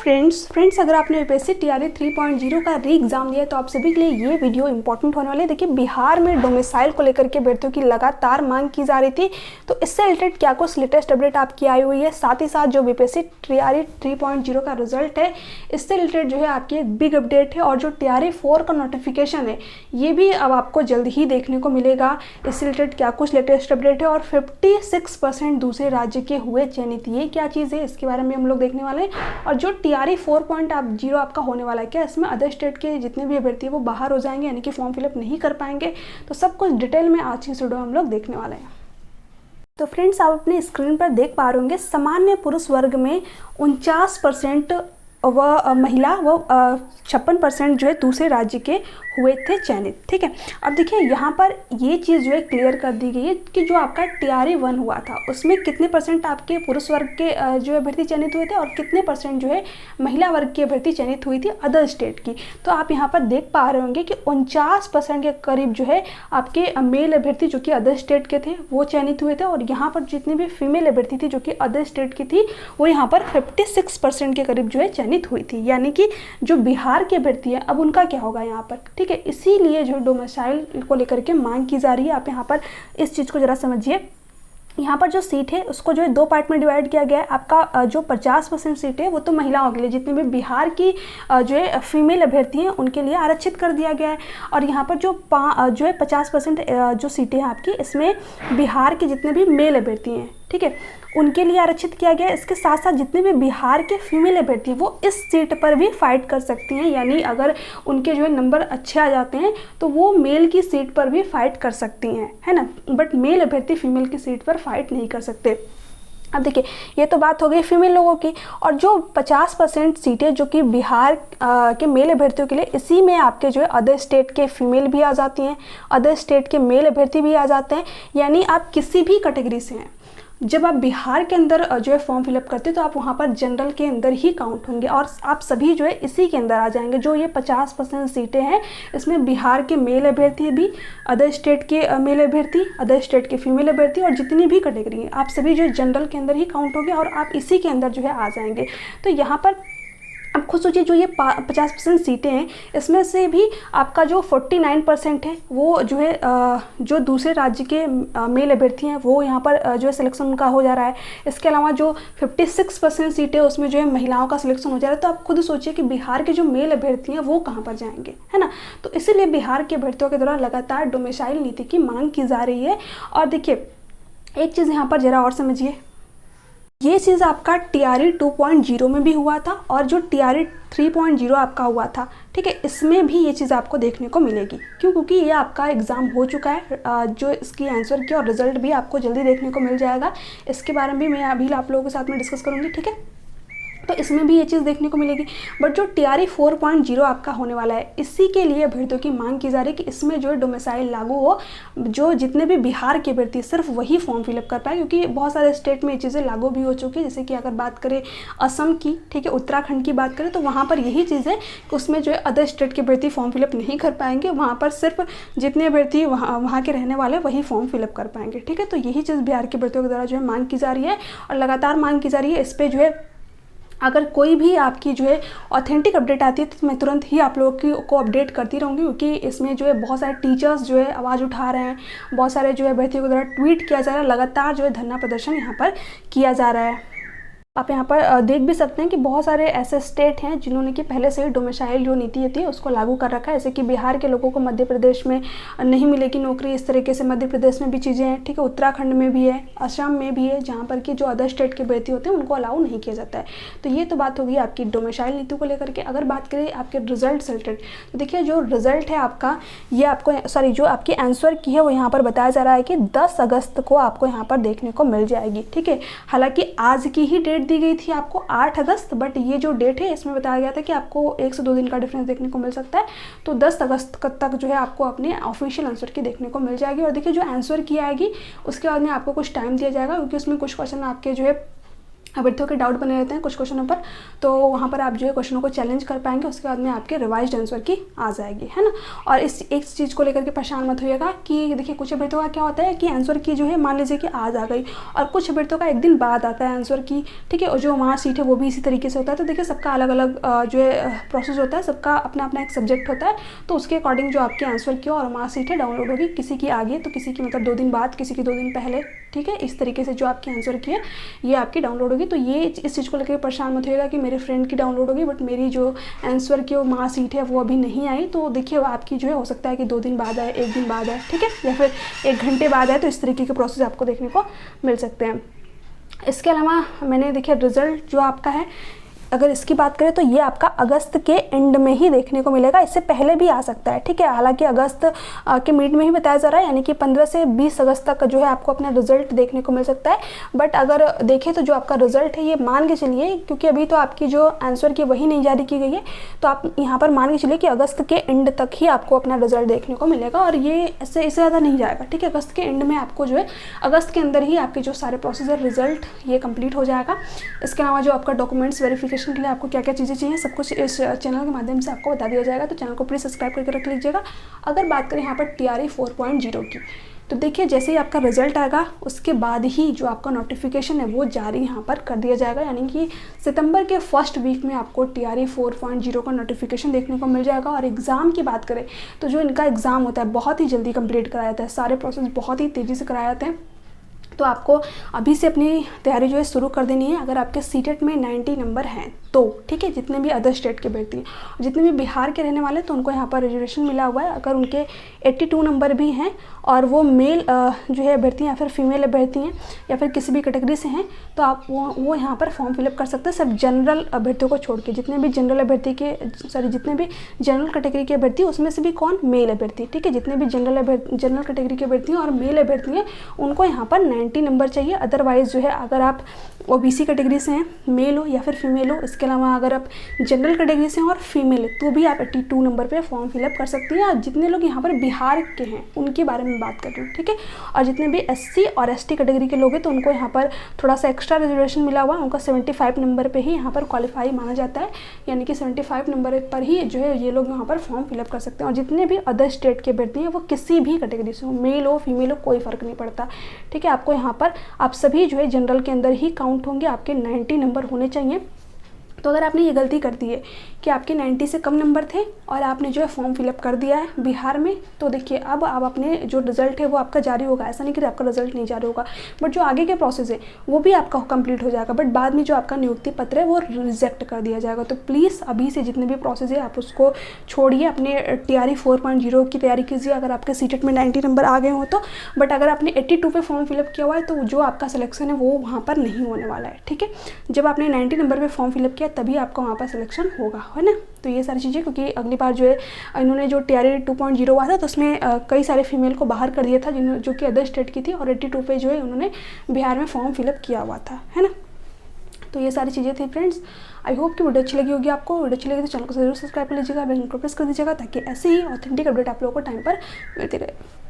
Friends अगर आपने UPSC TRE 3.0 का री एग्जाम दिया है तो आप सभी के लिए ये वीडियो इंपॉर्टेंट होने वाले है। देखिए, बिहार में डोमिसाइल को लेकर के अभ्यर्थियों की लगातार मांग की जा रही थी, तो इससे रिलेटेड क्या कुछ लेटेस्ट अपडेट आपकी आई हुई है। साथ ही साथ जो यूपीएससी टीआरई 3.0 का रिजल्ट है, इससे रिलेटेड जो है आपकी एक बिग अपडेट है। और जो टीआरई 4 का नोटिफिकेशन है, ये भी अब आपको जल्द ही देखने को मिलेगा। इससे रिलेटेड क्या कुछ लेटेस्ट अपडेट है और 56% दूसरे राज्य के हुए चयनित, ये क्या चीज़ है, इसके बारे में हम लोग देखने वाले हैं। और जो टीआरई 4.0 आपका होने वाला है, क्या इसमें अदर स्टेट के जितने भी अभ्यर्थी वो बाहर हो जाएंगे, यानी कि फॉर्म फिलअप नहीं कर पाएंगे, तो सब कुछ डिटेल में आज की इस वीडियो में हम लोग देखने वाले हैं। तो फ्रेंड्स, आप अपने स्क्रीन पर देख पा रहे होंगे, सामान्य पुरुष वर्ग में 49% व महिला व 56% जो है दूसरे राज्य के हुए थे चयनित। ठीक है, अब देखिए यहाँ पर ये चीज़ जो है क्लियर कर दी गई है कि जो आपका टीआरई 1 हुआ था उसमें कितने परसेंट आपके पुरुष वर्ग के जो अभ्यर्थी चयनित हुए थे और कितने परसेंट जो है महिला वर्ग की अभ्यर्थी चयनित हुई थी अदर स्टेट की। तो आप यहाँ पर देख पा रहे होंगे कि 49% के करीब जो है आपके मेल अभ्यर्थी जो कि अदर स्टेट के थे वो चयनित हुए थे, और यहाँ पर जितनी भी फीमेल अभ्यर्थी थी जो कि अदर स्टेट की थी वो यहाँ पर 56% के करीब जो है चयनित हुई थी। यानी कि जो बिहार के अभ्यर्थी है अब उनका क्या होगा यहाँ पर। ठीक है, इसीलिए जो डोमिसाइल को लेकर के मांग की जा रही है। आप यहाँ पर इस चीज़ को ज़रा समझिए। यहाँ पर जो सीट है उसको जो है 2 पार्ट में डिवाइड किया गया है। आपका जो 50% सीट है वो तो महिलाओं के लिए, जितने भी बिहार की जो है फीमेल अभ्यर्थी हैं उनके लिए आरक्षित कर दिया गया है। और यहाँ पर जो है 50% जो सीटें हैं आपकी, इसमें बिहार के जितने भी मेल अभ्यर्थी हैं, ठीक है, उनके लिए आरक्षित किया गया है। इसके साथ साथ जितने भी बिहार के फीमेल अभ्यर्थी वो इस सीट पर भी फाइट कर सकती हैं, यानी अगर उनके जो है नंबर अच्छे आ जाते हैं तो वो मेल की सीट पर भी फाइट कर सकती हैं, है ना। बट मेल अभ्यर्थी फीमेल की सीट पर फाइट नहीं कर सकते। अब देखिए, ये तो बात हो गई फीमेल लोगों की। और जो 50% सीटें जो कि बिहार के मेल अभ्यर्थियों के लिए, इसी में आपके जो है अदर स्टेट के फीमेल भी आ जाती हैं, अदर स्टेट के मेल अभ्यर्थी भी आ जाते हैं। यानी आप किसी भी कैटेगरी से हैं, जब आप बिहार के अंदर जो है फॉर्म फिलअप करते हैं तो आप वहाँ पर जनरल के अंदर ही काउंट होंगे और आप सभी जो है इसी के अंदर आ जाएंगे। जो ये 50% सीटें हैं, इसमें बिहार के मेल अभ्यर्थी भी, अदर स्टेट के मेल अभ्यर्थी, अदर स्टेट के फीमेल अभ्यर्थी और जितनी भी कैटेगरी हैं, आप सभी जो है जनरल के अंदर ही काउंट होंगे और आप इसी के अंदर जो है आ जाएंगे। तो यहाँ पर अब खुद सोचिए, जो ये 50% सीटें हैं, इसमें से भी आपका जो 49% है वो जो है जो दूसरे राज्य के मेल अभ्यर्थी हैं वो यहाँ पर जो है सिलेक्शन उनका हो जा रहा है। इसके अलावा जो 56% सीटें उसमें जो है महिलाओं का सिलेक्शन हो जा रहा है। तो आप खुद सोचिए कि बिहार के जो मेल अभ्यर्थी हैं वो कहाँ पर जाएंगे, है ना। तो इसीलिए बिहार के अभ्यर्थियों के द्वारा लगातार डोमिसाइल नीति की मांग की जा रही है। और देखिए, एक चीज़ यहाँ पर ज़रा और समझिए, ये चीज़ आपका टीआरई 2.0 में भी हुआ था और जो टीआरई 3.0 आपका हुआ था, ठीक है, इसमें भी ये चीज़ आपको देखने को मिलेगी। क्यों? क्योंकि ये आपका एग्ज़ाम हो चुका है, जो इसकी आंसर की और रिजल्ट भी आपको जल्दी देखने को मिल जाएगा। इसके बारे में मैं अभी आप लोगों के साथ में डिस्कस करूँगी, ठीक है। तो इसमें भी ये चीज़ देखने को मिलेगी। बट जो टीआरई 4.0 आपका होने वाला है, इसी के लिए अभ्यर्थियों की मांग की जा रही है कि इसमें जो है डोमिसाइल लागू हो, जो जितने भी बिहार के अभ्यर्थी सिर्फ वही फॉर्म फिलअप कर पाए। क्योंकि बहुत सारे स्टेट में ये चीज़ें लागू भी हो चुकी है, जैसे कि अगर बात करें असम की, ठीक है, उत्तराखंड की बात करें तो वहाँ पर यही चीज़ है कि उसमें जो है अदर स्टेट के अभ्यर्थी फॉर्म फिलअप नहीं कर पाएंगे। वहाँ पर सिर्फ जितने अभ्यर्थी वहाँ के रहने वाले वही फॉर्म फिलअप कर पाएंगे, ठीक है। तो यही चीज़ बिहार के अभ्यर्थियों के द्वारा जो है मांग की जा रही है और लगातार मांग की जा रही है। इस पर जो है अगर कोई भी आपकी जो है ऑथेंटिक अपडेट आती है तो मैं तुरंत ही आप लोगों को अपडेट करती रहूँगी। क्योंकि इसमें जो है बहुत सारे टीचर्स जो है आवाज़ उठा रहे हैं, बहुत सारे जो है अभ्यर्थियों के द्वारा ट्वीट किया जा रहा है, लगातार जो है धरना प्रदर्शन यहाँ पर किया जा रहा है। आप यहाँ पर देख भी सकते हैं कि बहुत सारे ऐसे स्टेट हैं जिन्होंने कि पहले से ही डोमिसाइल जो नीति थी उसको लागू कर रखा है। जैसे कि बिहार के लोगों को मध्य प्रदेश में नहीं मिलेगी नौकरी, इस तरीके से मध्य प्रदेश में भी चीज़ें हैं, ठीक है, उत्तराखंड में भी है, असम में भी है, जहाँ पर कि जो अदर स्टेट के अभ्यर्थी होते हैं उनको अलाउ नहीं किया जाता है। तो ये तो बात होगी आपकी डोमिसाइल नीति को लेकर के। अगर बात करें आपके रिजल्ट से रिलेटेड, तो देखिए जो रिजल्ट है आपका, ये आपको जो आपकी आंसर की है वो यहाँ पर बताया जा रहा है कि 10 अगस्त को आपको यहाँ पर देखने को मिल जाएगी, ठीक है। हालांकि आज की ही डेट दी गई थी आपको 8 अगस्त, बट ये जो डेट है इसमें बताया गया था कि आपको 1 से 2 दिन का डिफरेंस देखने को मिल सकता है। तो 10 अगस्त तक जो है आपको अपने ऑफिशियल आंसर की देखने को मिल जाएगी। और देखिए, जो आंसर की आएगी उसके बाद में आपको कुछ टाइम दिया जाएगा, क्योंकि उसमें कुछ क्वेश्चन आपके जो है अभ्यर्थियों के डाउट बने रहते हैं कुछ क्वेश्चनों पर, तो वहाँ पर आप जो है क्वेश्चनों को चैलेंज कर पाएंगे, उसके बाद में आपके रिवाइज्ड आंसर की आ जाएगी, है ना। और इस एक चीज़ को लेकर के परेशान मत होइएगा कि देखिए कुछ अभ्यर्थियों का क्या होता है कि आंसर की जो है मान लीजिए कि आज आ गई, और कुछ अभ्यर्थियों का एक दिन बाद आता है आंसर की, ठीक है, और जो मार्कशीट है वो भी इसी तरीके से होता है। तो देखिए सबका अलग अलग जो है प्रोसेस होता है, सबका अपना अपना एक सब्जेक्ट होता है, तो उसके अकॉर्डिंग जो आपके आंसर की और मार्कशीट है डाउनलोड होगी, किसी की आगे तो किसी की मतलब 2 दिन बाद, किसी की 2 दिन पहले, ठीक है। इस तरीके से जो आपके आंसर की है ये आपकी डाउनलोड होगी। तो ये इस चीज़ को लेकर परेशान मत होइएगा कि मेरे फ्रेंड की डाउनलोड होगी बट मेरी जो आंसर की मार्कशीट है वो अभी नहीं आई। तो देखिए आपकी जो है हो सकता है कि 2 दिन बाद आए, 1 दिन बाद आए, ठीक है, या फिर 1 घंटे बाद आए। तो इस तरीके के प्रोसेस आपको देखने को मिल सकते हैं। इसके अलावा मैंने देखिए रिजल्ट जो आपका है, अगर इसकी बात करें तो ये आपका अगस्त के एंड में ही देखने को मिलेगा, इससे पहले भी आ सकता है, ठीक है। हालांकि अगस्त के मिड में ही बताया जा रहा है, यानी कि 15 से 20 अगस्त तक जो है आपको अपना रिजल्ट देखने को मिल सकता है। बट अगर देखें तो जो आपका रिजल्ट है ये मान के चलिए, क्योंकि अभी तो आपकी जो आंसर की वही नहीं जारी की गई है, तो आप यहाँ पर मान के चलिए कि अगस्त के एंड तक ही आपको अपना रिजल्ट देखने को मिलेगा, और ये इससे ज़्यादा नहीं जाएगा, ठीक है। अगस्त के एंड में आपको जो है अगस्त के अंदर ही आपके जो सारे प्रोसेस है रिजल्ट ये कंप्लीट हो जाएगा। इसके अलावा जो आपका डॉक्यूमेंट्स वेरिफिकेशन के लिए आपको क्या क्या चीज़ें चाहिए सब कुछ इस चैनल के माध्यम से आपको बता दिया जाएगा, तो चैनल को प्लीज़ सब्सक्राइब करके रख लीजिएगा। अगर बात करें यहाँ पर TRE 4.0 की, तो देखिए जैसे ही आपका रिजल्ट आएगा उसके बाद ही जो आपका नोटिफिकेशन है वो जारी यहाँ पर कर दिया जाएगा, यानी कि सितंबर के फर्स्ट वीक में आपको TRE 4.0 का नोटिफिकेशन देखने को मिल जाएगा। और एग्ज़ाम की बात करें तो जो इनका एग्ज़ाम होता है बहुत ही जल्दी कंप्लीट कराया जाता है, सारे प्रोसेस बहुत ही तेज़ी से कराए जाते हैं। तो आपको अभी से अपनी तैयारी जो है शुरू कर देनी है। अगर आपके सीटेट में 90 नंबर हैं तो ठीक है, जितने भी अदर स्टेट के अभ्यर्थी हैं, जितने भी बिहार के रहने वाले हैं तो उनको यहाँ पर रिजर्वेशन मिला हुआ है। अगर उनके 82 नंबर भी हैं और वो मेल जो है अभ्यर्थी या फिर फीमेल अभ्यर्थी हैं या फिर किसी भी कैटेगरी से हैं, तो आप वो यहाँ पर फॉर्म फिलअप कर सकते हैं, सिर्फ जनरल अभ्यर्थियों को छोड़ के। जितने भी जनरल अभ्यर्थी के जितने भी जनरल कैटेगरी के अभ्यर्थी, उसमें से भी कौन, मेल अभ्यर्थी, ठीक है। जितने भी जनरल कैटेगरी के अभ्यर्थी हैं और मेल अभ्यर्थी हैं उनको यहाँ पर 90 नंबर चाहिए। अदरवाइज़ जो है अगर आप OBC कैटेगरी से हैं, मेल हो या फिर फीमेल हो, इसके अलावा अगर आप जनरल कैटेगरी से हैं और फीमेल है तो भी आप 82 नंबर पे फॉर्म फिलअप कर सकती हैं। और जितने लोग यहाँ पर बिहार के हैं उनके बारे में बात कर रही हूँ, ठीक है। और जितने भी SC और ST कैटेगरी के लोग हैं तो उनको यहाँ पर थोड़ा सा एक्स्ट्रा रिजर्वेशन मिला हुआ है, उनका 75 नंबर पर ही यहाँ पर क्वालिफाई माना जाता है, यानी कि 75 नंबर पर ही जो है ये लोग यहाँ पर फॉर्म फिलअप कर सकते हैं। और जितने भी अदर स्टेट के अभ्यर्थी हैं वो किसी भी कैटेगरी से हो, मेल हो फीमेल हो, कोई फ़र्क नहीं पड़ता, ठीक है। आपको यहाँ पर आप सभी जो है जनरल के अंदर ही काउंट होंगे, आपके 90 नंबर होने चाहिए। तो अगर आपने ये गलती कर दी है कि आपके 90 से कम नंबर थे और आपने जो है फॉर्म फिलअप कर दिया है बिहार में, तो देखिए अब आप अपने जो रिज़ल्ट है वो आपका जारी होगा। ऐसा नहीं कि आपका रिजल्ट नहीं जारी होगा, बट जो आगे के प्रोसेस है वो भी आपका कंप्लीट हो जाएगा, बट बाद में जो आपका नियुक्ति पत्र है वो रिजेक्ट कर दिया जाएगा। तो प्लीज़ अभी से जितने भी प्रोसेस है आप उसको छोड़िए, अपने TRE 4.0 की तैयारी कीजिए। अगर आपके सीटेट में 90 नंबर आ गए हो तो, बट अगर आपने 82 पे फॉर्म फिलअप किया हुआ है तो जो आपका सिलेक्शन है वो वहाँ पर नहीं होने वाला है, ठीक है। जब आपने 90 नंबर पर फॉर्म फिलअप किया तभी आपका वहाँ पर सिलेक्शन होगा, है ना। तो ये सारी चीज़ें, क्योंकि अगली बार जो है इन्होंने जो TRE 2.0 हुआ था तो उसमें कई सारे फीमेल को बाहर कर दिया था जो कि अदर स्टेट की थी, और 82 पे जो है उन्होंने बिहार में फॉर्म फिलअप किया हुआ था, है ना। तो ये सारी चीज़ें थी फ्रेंड्स। आई होप कि वीडियो अच्छी लगी होगी आपको। वीडियो अच्छी लगी तो चैनल को जरूर सब्सक्राइब कर लीजिएगा, बेल आइकन को प्रेस कर दीजिएगा ताकि ऐसे ही ऑथेंटिक अपडेट आप लोगों को टाइम पर मिलती रहे।